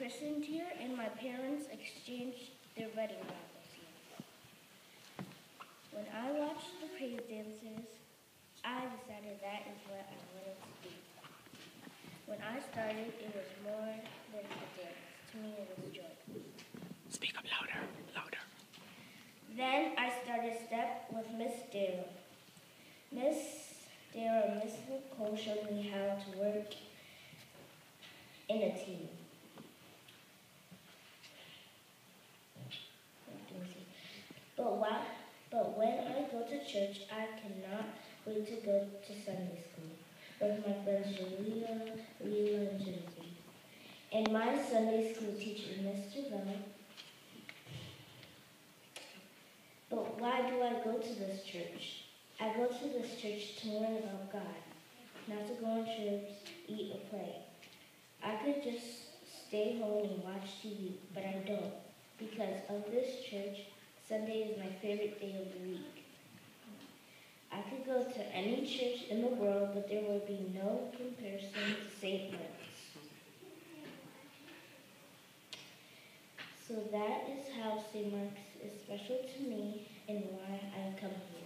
christened here, and my parents exchanged their wedding vows here. When I watched the praise dancers, I decided that is what I wanted to do. When I started, it was more than a dance. To me, it was joy. Speak up louder, louder. Then I started step with Miss Dara. Miss Dara and Miss Nicole showed me how to work in a team. But when I go to church, I cannot wait to go to Sunday school with my friends Julia, Leela, and Josie. And my Sunday school teacher, Mr. Vella. But why do I go to this church? I go to this church to learn about God, not to go on trips, eat, or play. I could just stay home and watch TV, but I don't. Because of this church, Sunday is my favorite day of the week. I could go to any church in the world, but there will be no comparison to St. Mark's. So that is how St. Mark's is special to me and why I come here.